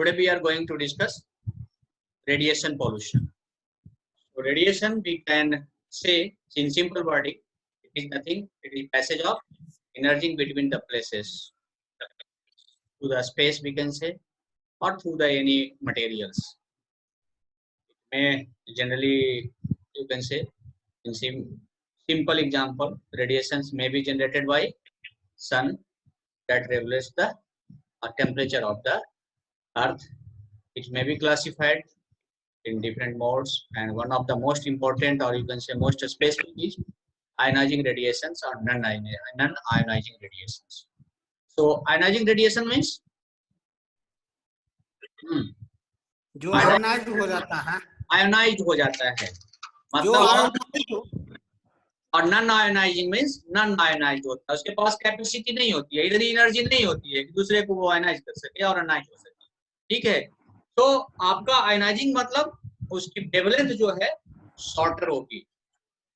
Today we are going to discuss radiation pollution. So radiation we can say in simple wording, it is nothing, it is passage of energy between the places to the space we can say, or through the any materials. May generally you can say in simple example, radiations may be generated by sun that regulates the temperature of the earth. It may be classified in different modes, and one of the most important, or you can say most specific, is ionizing radiations or non-ionizing radiations. So ionizing radiation means जो ionise हो जाता है, ionise हो जाता है जो मतलब, और non ionising means non ionise होता है, उसके पास कैपेसिटी नहीं होती है, इधर एनर्जी नहीं होती है कि दूसरे को वो आयोनाइज कर सके और अनाइज हो सके। ठीक है, तो आपका आयोनाइजिंग मतलब उसकी वेवलेंथ जो है शॉर्टर होगी,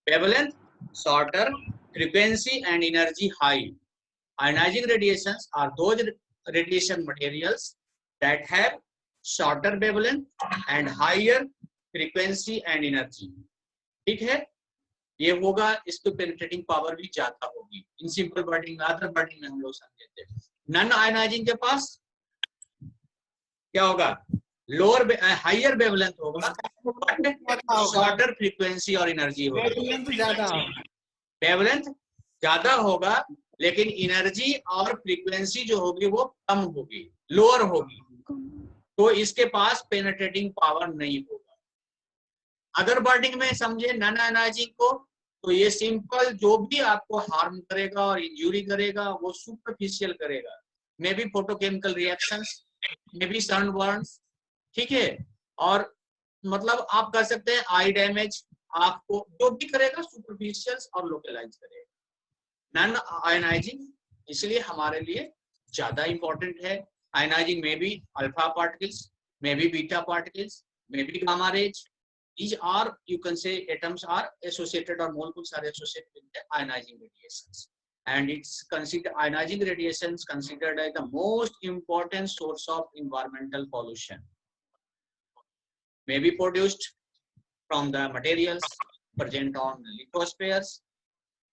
wavelength shorter, frequency and energy high. Ionizing radiations are those radiation materials that have shorter wavelength and higher frequency and energy. ठीक है, ये होगा, इसको पेनिट्रेटिंग पावर भी ज्यादा होगी. In simple wording, other wording में हम लोग समझते हैं. नॉन आयोनाइजिंग के पास क्या होगा, लोअर हायर वेवलेंथ होगा, शॉर्टर फ्रीक्वेंसी और एनर्जी होगी. वेवलेंथ ज्यादा होगा लेकिन एनर्जी और फ्रीक्वेंसी जो होगी वो कम होगी, लोअर होगी, तो इसके पास पेनिट्रेटिंग पावर नहीं होगा. अगर वर्डिंग में समझे नॉन आयोनाइजिंग को, तो ये सिंपल जो भी आपको हार्म करेगा और इंजुरी करेगा वो सुपरफिशियल करेगा, maybe photochemical reactions, maybe sunburns. ठीक है, और मतलब आप कर सकते हैं आई डैमेज, आंख को, जो भी करेगा सुपरफिशियल और लोकलाइज करेगा. नॉन आयोनाइजिंग इसलिए हमारे लिए ज्यादा इंपॉर्टेंट है. आयोनाइजिंग में भी अल्फा पार्टिकल्स, में भी बीटा पार्टिकल्स, में भी gamma rays. These are, you can say, atoms are associated or molecules are associated with the ionizing radiations, and it's considered, ionizing radiations considered as the most important source of environmental pollution. May be produced from the materials present on lithospheres,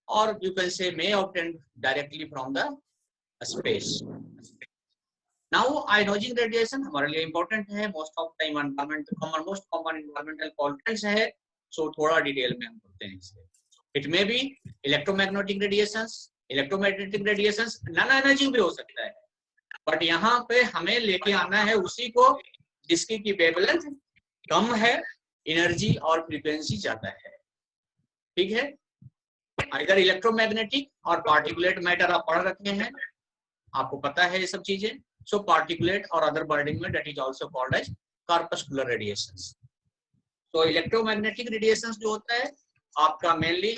or you can say may obtained directly from the space. Now ionizing radiation हमारे लिए important है, most of the environment most common environmental pollutants है, so थोड़ा detail में हम करते हैं इसे. It may be electromagnetic radiations, electromagnetic radiations non ionising भी हो सकता है, बट यहाँ पे हमें लेके आना है उसी को जिसकी की वेवलेंथ कम है, एनर्जी और फ्रीक्वेंसी ज्यादा है. ठीक है, इधर इलेक्ट्रोमैग्नेटिक और पार्टिकुलेट मैटर आप पढ़ रखे हैं, आपको पता है ये सब चीजें. सो पार्टिकुलेट और अदर वर्डिंग में that is also called as corpuscular radiations. तो इलेक्ट्रोमैग्नेटिक रेडिएशंस जो होता है आपका मेनली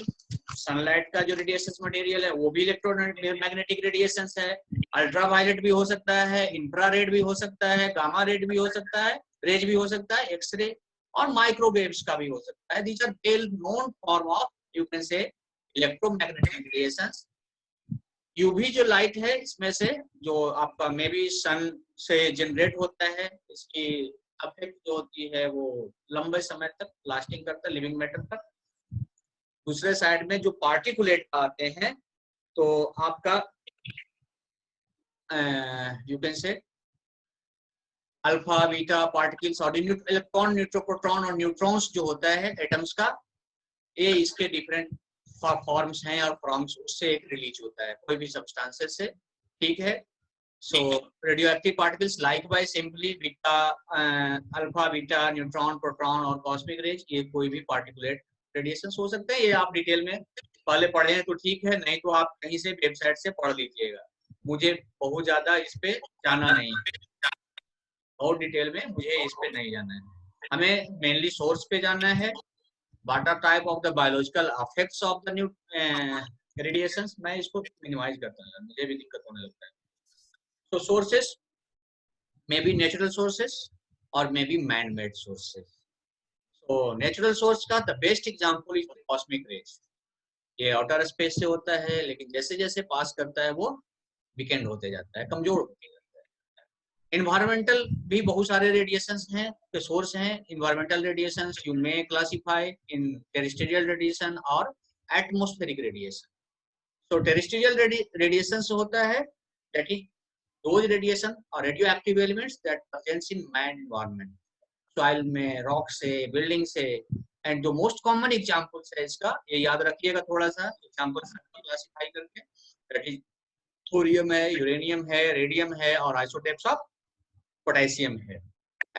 सनलाइट का जो रेडिएशंस मटेरियल है वो भी इलेक्ट्रोमैग्नेटिक रेडिएशंस है. अल्ट्रावायलेट भी हो सकता है, इंफ्रारेड भी हो सकता है, गामा रेड भी हो सकता है, रेज भी हो सकता है, एक्सरे और माइक्रोवेव्स का भी हो सकता है. These are well known form of, you can say, electromagnetic radiations. UV जो लाइट है इसमें से जो आपका मे बी सन से जनरेट होता है, इसकी इफेक्ट जो होती है वो लंबे समय तक लास्टिंग करता है लिविंग मैटर तक. दूसरे साइड में जो पार्टिकुलेट आते हैं तो आपका यू कैन से अल्फा बीटा पार्टिकल्स और इलेक्ट्रॉन, न्यूट्रोन और न्यूट्रॉन्स जो होता है एटम्स का, ये इसके डिफरेंट फॉर्म्स हैं और फॉर्म्स उससे एक रिलीज होता है कोई भी सब्सटेंसेस से. ठीक है, so radioactive particles like by simply beta, alpha beta, neutron, proton और कॉस्मिक रेज, ये कोई भी पार्टिकुलेट रेडिएशंस हो सकते हैं. ये आप डिटेल में पहले पढ़े हैं तो ठीक है, नहीं तो आप कहीं से वेबसाइट से पढ़ लीजिएगा. मुझे बहुत ज्यादा इस पे जाना नहीं, और डिटेल में मुझे इस पे नहीं जाना है. हमें मेनली सोर्स पे जाना है. What are type of the biological effects of the new radiations? मैं इसको मिनिमाइज करता हूँ, मुझे भी दिक्कत होने लगता है. So sources may be natural sources or may be man-made sources. So natural source का the best example is the cosmic rays. ये आउटर स्पेस से होता है, लेकिन जैसे जैसे पास करता है वो वीकेंड होते जाता है, कमजोर होते जाता है. इन्वायरमेंटल भी बहुत सारे रेडिएशंस हैं, के सोर्स हैं। Environmental radiations you may classify in terrestrial radiation और एटमॉस्फेरिक रेडिएशन। तो टेरेस्ट्रियल रेडिएशंस होता है that is those radiation or radioactive elements that presents in man environment, soil में, रॉक से, बिल्डिंग से। एंड जो मोस्ट कॉमन एग्जांपल्स है इसका, ये याद रखिएगा थोड़ा सा एग्जांपल्स क्लासिफाई करके, दैट इज थोरियम है, यूरेनियम है, रेडियम है और आइसोटोप्स ऑफ पोटेशियम है।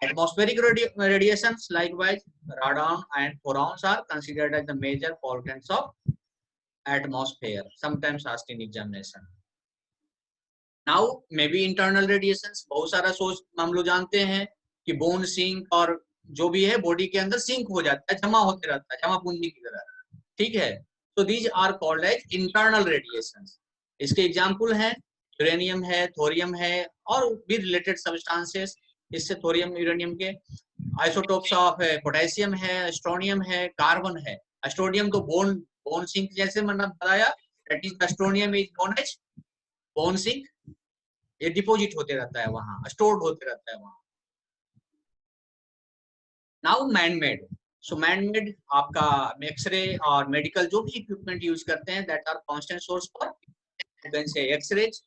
Atmospheric radiations likewise, radon and phorons are considered as the major pollutants of atmosphere, sometimes asked in examination. Now maybe internal radiations, बहुत सारा source हम लोग जानते हैं कि बोन सिंक और जो भी है बॉडी के अंदर सिंक हो जाता है, जमा होते रहता है, जमा पूंजी की तरह, ठीक है। तो these are called as internal radiations. इसके एग्जांपल हैं यूरेनियम है, थोरियम है और भी रिलेटेड सब्सटेंसेस इससे, थोरियम यूरेनियम के। आइसोटोप्स ऑफ पोटेशियम है, एस्ट्रोनियम है, कार्बन है। एस्ट्रोनियम तो बोन सिंक जैसे मैंने बताया, that is strontium is known as bone sink. ये डिपॉजिट होते रहता है वहां, स्टोर्ड होते रहता है वहां। Now man made, so man made आपका एक्सरे और मेडिकल जो भी इक्विपमेंट यूज करते हैं, that are constant source for, you can say X-rays,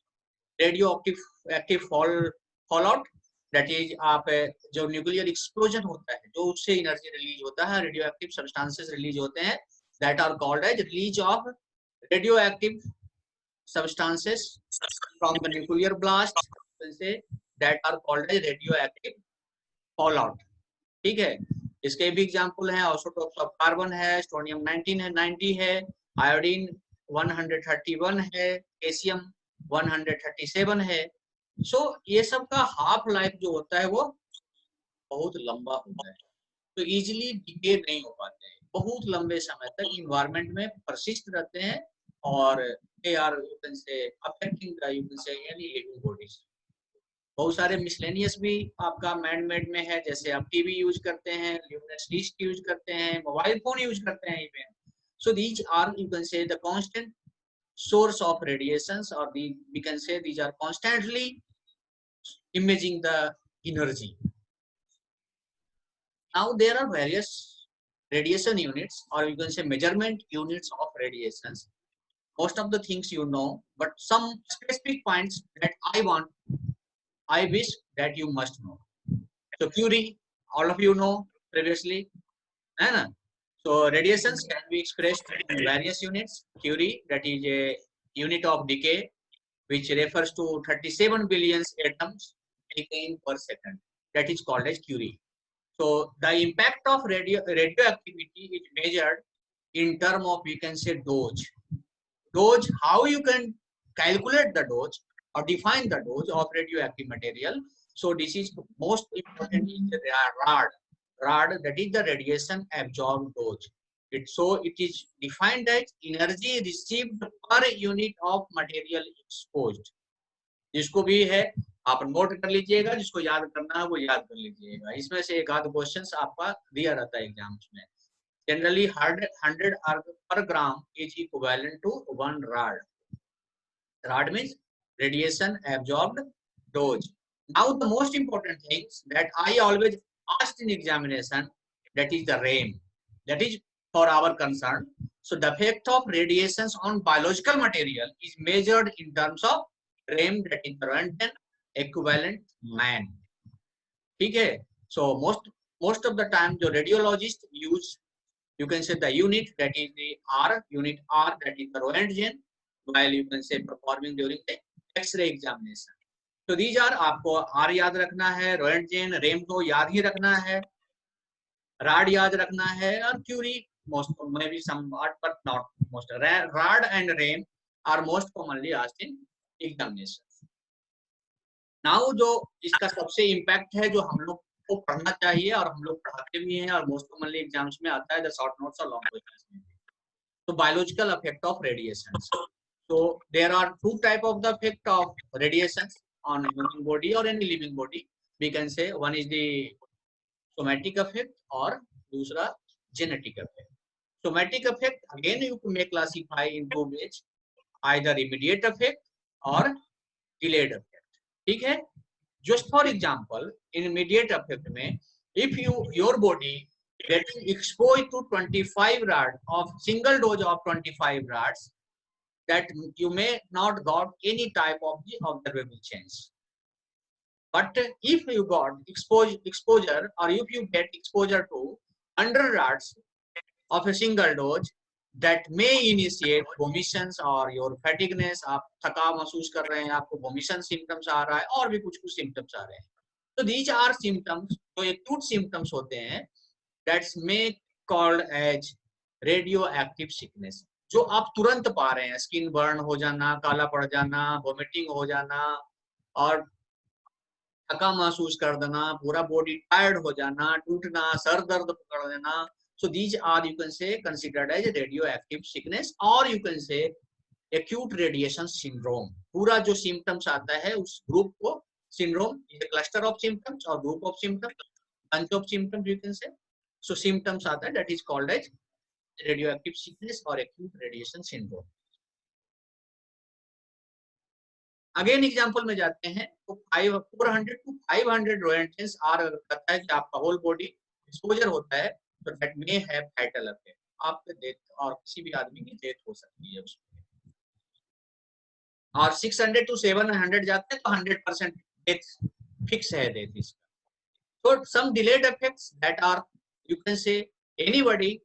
radio active fall out, that is आप जो न्यूक्लियर एक्सप्लोजन होता है, जो उससे एनर्जी रिलीज होता है, रेडियो एक्टिव सब्सटेंसेस रिलीज होते हैं, that are called as release of radioactive substances from the nuclear blast, that are called as radioactive fallout, ठीक है। इसके भी एग्जांपल हैं, आइसोटोप्स ऑफ कार्बन है, स्ट्रोनियम 19 है, 90 है, आयोडीन 131 है, कैल्शियम 137 है। सो ये सब का हाफ लाइफ जो होता है वो बहुत लंबा होता है, तो इजीली डिके नहीं हो पाते हैं, बहुत लंबे समय तक इन्वायरमेंट में परसिस्ट रहते हैं और they are, you can say, affecting the, you can say, any living bodies. बहुत सारे मिसलेनियस भी आपका मैन मेड में है, जैसे आप टीवी यूज करते हैं, ल्यूमिनस डिश यूज करते हैं, मोबाइल फोन यूज करते हैं even. So these are, you can say, the constant source of radiations, or we can say these are constantly imaging the energy. Now there are various radiation units, or you can say measurement units of radiations. Most of the things you know, but some specific points that I wish that you must know. So Curie, all of you know previously, है ना? So radiations can be expressed in various units. Curie, that is a unit of decay, which refers to 37 billion atoms decaying per second. That is called as Curie. So the impact of radioactivity is measured in terms of, we can say, dose. Dose, how you can calculate the dose or define the dose of radioactive material. So this is most important in the RAD. RAD, that is the radiation absorbed dose. It is defined as energy received per unit of material exposed. जिसको भी है आप note कर लीजिएगा, जिसको याद करना है वो याद कर लीजिएगा। इसमें से एक आध क्वेश्चन आपका दिया रहता है एग्जाम्स में। Generally 100 per gram is equivalent to 1 rad. Rad means radiation absorbed dose. Now the most important things that I always asked in examination, that is the RAIM. That is for our concern. So the effect of radiations on biological material is measured in terms of RAIM, that is the Roentgen equivalent man. ठीक है? So most of the time the radiologist use, you can say, the unit, that is the R, unit R, that is the Roentgen, while you can say performing during the X-ray examination. So these are, आपको R याद रखना है, Roentgen, RAIM को याद ही रखना है, RAD याद रखना है, और Curie most, maybe somewhat but not most. RAD and RAIM are most commonly asked in examination. Now जो इसका सबसे इम्पैक्ट है, जो हम लोग को पढ़ना चाहिए और हम लोग पढ़ाते भी हैं और मोस्ट कॉमनली एग्जाम्स में आता है, द शॉर्ट नोट्स और लॉन्ग क्वेश्चंस में। तो biological effect of radiations, so there are two type of the effect of radiations on human body or any living body. We can say one is the somatic effect और दूसरा genetic effect. Somatic effect again you may classify in two ways, either immediate effect or delayed effect. ठीक है? Just for example, in immediate effect में, if your body getting exposed to 25 rad of single dose of 25 rads, that you may not got any type of the observable change. But if you got exposure or if you get exposure to 100 rads of a single dose, that may initiate vomissions or your fatigueness, आप थका महसूस कर रहे हैं, आपको vomission symptoms आ रहा है और भी कुछ कुछ symptoms आ रहे हैं. So these are symptoms, जो acute symptoms होते हैं, that's may called as radioactive sickness. जो आप तुरंत पा रहे हैं, स्किन बर्न हो जाना, काला पड़ जाना, वोमिटिंग हो जाना और थका महसूस कर देना, पूरा बॉडी टायर्ड हो जाना, टूटना, सर दर्द पकड़ लेना. So these are, you can say, considered as a radioactive sickness, or you can say acute radiation syndrome. पूरा जो symptoms आता है उस group को syndrome is a cluster of symptoms or group of symptoms, bunch of symptoms you can say. So symptoms आता है, that is called as radioactive sickness or acute radiation syndrome. Again example में जाते हैं तो 400 to 500 रोएंटेंस are कहता है कि आपका होल बॉडी एक्सपोजर होता है तो that may have fatal effect, आपके डेथ और किसी भी आदमी की डेथ हो सकती है उसमें. और 600 to 700 जाते हैं तो 100% डेथ फिक्स है डेथ इसका. So some delayed effects that are, you can say, anybody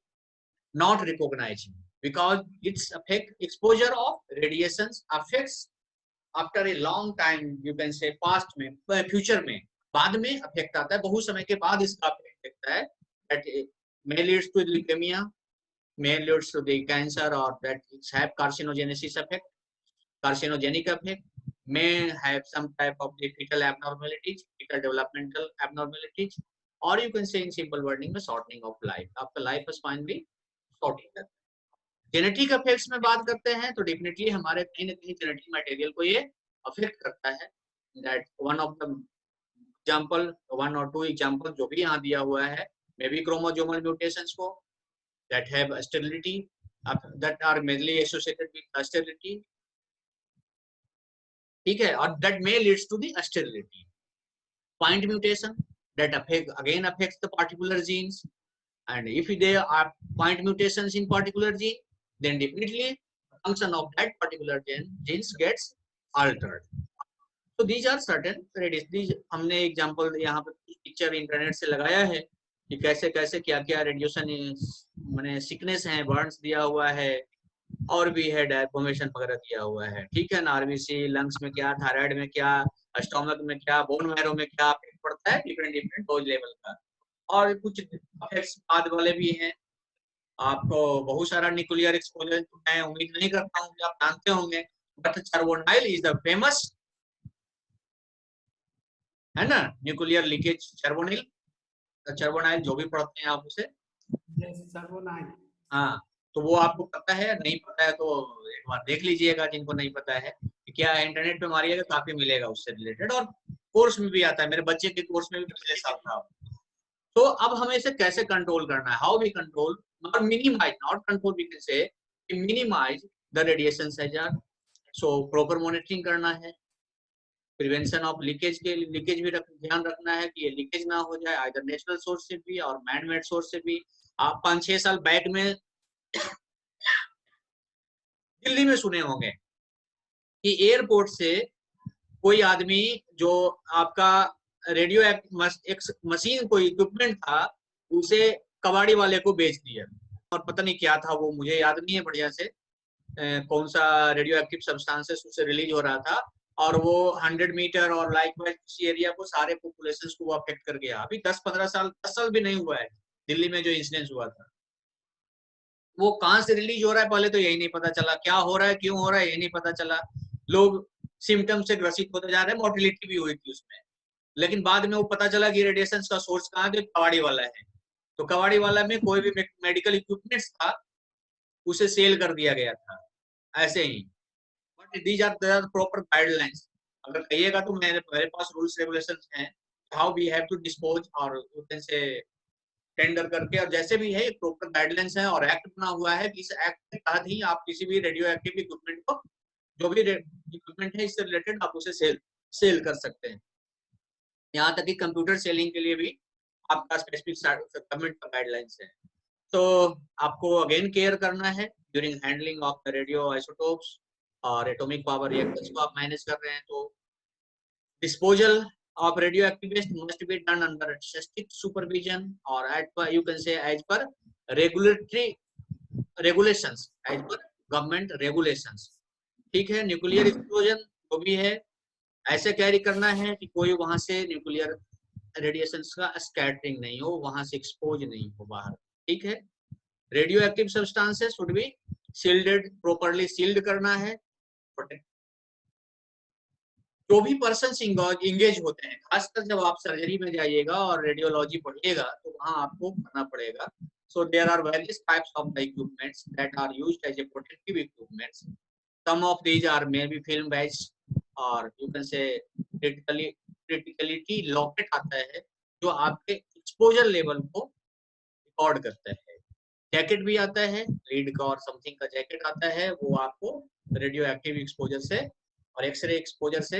not recognizing because its effect exposure of radiations affects after a long time, you can say past में, future में, बाद में affect आता है, बहुत समय के बाद इसका अफेक्ट दिखता है. that may leads to leukemia, may leads to the cancer, or that it's have carcinogenesis effect, carcinogenic effect, may have some type of the fetal abnormalities, fetal developmental abnormalities, or you can say in simple wording में shortening of life, आपका life span भी shortening करता है. Genetic effects में बात करते हैं तो डेफिनेटली हमारे कहीं ना कहीं जेनेटिक मटेरियल को ये अफेक्ट करता है. That one of the example, one और टू एग्जांपल जो भी यहाँ दिया हुआ है, मे बी क्रोमोसोमल म्यूटेशंस को that have sterility, that are mainly associated with sterility, ठीक है, और that may leads to the sterility. Point mutation that affects the particular genes, and if there are point mutations in particular gene, then definitely the function of that particular genes gets altered. So these are certain these हमने example यहाँ पे picture internet से लगाया है कि कैसे कैसे क्या क्या रेडिएशन माने सिकनेस है, बर्न्स दिया हुआ है और भी है डेफॉर्मेशन वगैरह दिया हुआ है, ठीक है ना. आरबीसी, लंग्स में क्या, थायराइड में क्या, स्टोमक में क्या, बोन मैरो में क्या इफेक्ट पड़ता है, डिफरेंट डिफरेंट डोज लेवल का. और कुछ इफेक्ट्स बाद वाले भी हैं. आपको बहुत सारा न्यूक्लियर एक्सपोजर तो मैं उम्मीद नहीं करता हूँ कि आप जानते होंगे, बट चर्बोनाइल इज द फेमस, है ना, न्यूक्लियर लीकेज. चर्बोनाइल जो भी पढ़ते हैं आप उसे, हाँ, तो वो आपको पता है, नहीं पता है तो एक बार देख लीजिएगा जिनको नहीं पता है. क्या है, इंटरनेट पे मारिएगा काफी मिलेगा उससे रिलेटेड, और कोर्स में भी आता है, मेरे बच्चे के कोर्स में भी पिछले साल था. तो अब हमें इसे कैसे कंट्रोल करना है, हाउ वी कंट्रोल और minimize, not control, we can say minimize the radiation hazard. So proper monitoring करना है, प्रिवेंशन ऑफ लीकेज के लीकेज भी ध्यान रखना है कि ये लीकेज ना हो जाए, आइदर नेचुरल सोर्स से भी और मैन मेड सोर्स से भी. आप 5-6 साल बैक में दिल्ली में सुने होंगे कि एयरपोर्ट से कोई आदमी जो आपका रेडियो मशीन कोई इक्विपमेंट था उसे कबाड़ी वाले को बेच दिया, और पता नहीं क्या था वो, मुझे याद नहीं है बढ़िया से कौन सा रेडियो एक्टिव सब्सटेंसेस उससे रिलीज हो रहा था, और वो 100 मीटर और लाइकवाइज किसी एरिया को सारे पॉपुलेशन को अफेक्ट कर गया. अभी 10-15 साल, 10 साल भी नहीं हुआ है दिल्ली में जो इंसिडेंस हुआ था. वो कहाँ से रिलीज हो रहा है पहले तो यही नहीं पता चला, क्या हो रहा है, क्यों हो रहा है, यही नहीं पता चला. लोग सिम्टम से ग्रसित होते जा रहे हैं, मोर्टिलिटी भी हुई थी उसमें, लेकिन बाद में वो पता चला कि रेडिएशन का सोर्स कहाँ है, कबाड़ी वाला है. तो कबाड़ी वाला में कोई भी मेडिकल इक्विपमेंट्स था उसे सेल कर दिया गया था ऐसे ही. But these are proper guidelines. अगर कहिएगा तो मेरे पास रूल्स रेगुलेशंस हैं how we have to dispose, और से टेंडर करके, और जैसे भी है प्रॉपर गाइडलाइंस है, और एक्ट बना हुआ है कि इस एक्ट के तहत ही आप किसी भी रेडियो एक्टिव इक्विपमेंट को, जो भी इक्विपमेंट है इससे रिलेटेड, आप उसे सेल कर सकते हैं. यहाँ तक कि कंप्यूटर सेलिंग के लिए भी आपका स्पेसिफिक गवर्नमेंट का गाइडलाइंस है। तो आपको अगेन केयर करना है during handling of the radio isotopes और एटॉमिक पावर रिएक्टर्स को आप मैनेज कर रहे हैं। तो disposal of radioactive waste must be done under strict supervision or you can say as per regulatory regulations, as per government regulations। ठीक है, nuclear explosion जो भी है ऐसे कैरी करना है कि कोई वहां से न्यूक्लियर रेडिएशन का स्कैटरिंग नहीं हो, वहां से एक्सपोज नहीं हो बाहर। ठीक है, radioactive substances should be sealed, properly sealed करना है। जो भी पर्सन इंगेज होते हैं, खासकर जब आप सर्जरी में जाइएगा और रेडियोलॉजी पढ़िएगा तो वहां आपको करना पड़ेगा। So there are various types of the equipments that are used as a protective equipments. Some of these are may be film based और you can say criticality locket आता है जो आपके एक्सपोजर लेवल को रिकॉर्ड करता है। Jacket भी आता है, लीड का और समथिंग का जैकेट आता है, वो आपको रेडियो एक्टिव एक्सपोजर से और एक्सरे एक्सपोजर से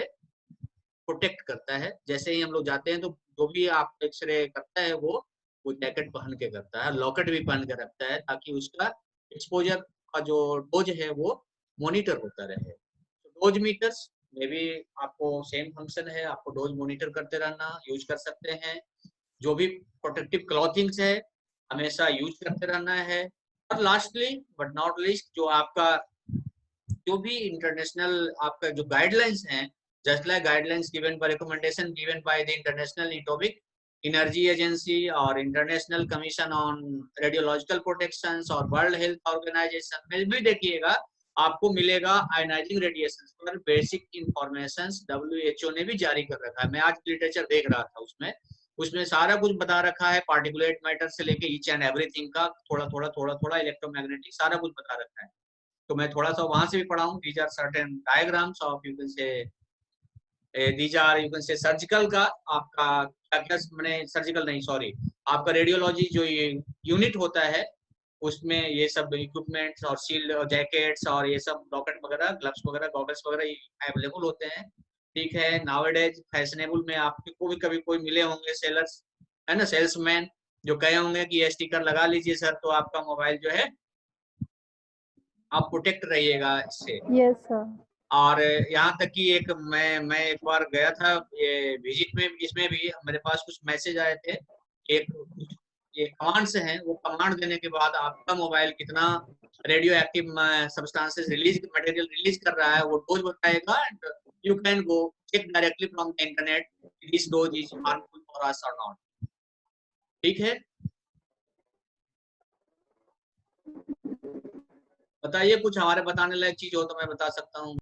प्रोटेक्ट करता है। जैसे ही हम लोग जाते हैं तो जो भी आप एक्सरे करता है वो जैकेट पहन के करता है, लॉकेट भी पहन के रखता है ताकि उसका एक्सपोजर का जो डोज है वो मॉनिटर होता रहे। डोज मीटर्स में भी आपको सेम फंक्शन है, आपको डोज मॉनिटर करते रहना, यूज कर सकते हैं। जो भी प्रोटेक्टिव क्लॉथिंग्स है हमेशा यूज करते रहना है। और लास्टली बट नॉट लीस्ट, जो आपका जो भी इंटरनेशनल आपका जो गाइडलाइंस हैं, just like guidelines given by recommendation given by the International Atomic Energy Agency और International Commission on Radiological protections और वर्ल्ड हेल्थ ऑर्गेनाइजेशन में भी देखिएगा आपको मिलेगा आयनाइजिंग रेडिएशन पर बेसिक इंफॉर्मेशन WHO ने भी जारी कर रखा है। मैं आज लिटरेचर देख रहा था, उसमें सारा कुछ बता रखा है, पार्टिकुलेट मैटर से लेके ईच एंड एवरीथिंग का थोड़ा इलेक्ट्रोमैग्नेटिक सारा कुछ बता रखा है। तो मैं थोड़ा सा वहां से भी पढ़ा हूँ। These are certain diagrams of you can say these are you can say surgical का आपका क्या मैंने सर्जिकल नहीं सॉरी आपका रेडियोलॉजी जो ये यूनिट होता है उसमें ये सब इक्विपमेंट्स और शील्ड और जैकेट्स और ये सब रॉकेट वगैरह, ग्लव्स वगैरह, गॉगल्स वगैरह अवेलेबल होते हैं। ठीक है, नाउअडेज फैशनेबल में आपको भी कभी कोई मिले होंगे सेलर्स, है ना, सेल्समैन, जो कहे होंगे कि ये स्टिकर लगा लीजिए सर तो आपका मोबाइल जो है आप प्रोटेक्ट रहिएगा इससे। Yes sir. और यहाँ तक कि एक मैं एक बार गया था ये विजिट में, इसमें भी मेरे पास कुछ मैसेज आए थे। एक ये कमांड्स हैं, वो कमांड देने के बाद आपका मोबाइल कितना radioactive substances material release कर रहा है वो डोज बताएगा। And you can go check directly from the internet this dose is harmful for us और नॉट। ठीक है, बताइए कुछ हमारे बताने लायक चीज हो तो मैं बता सकता हूँ।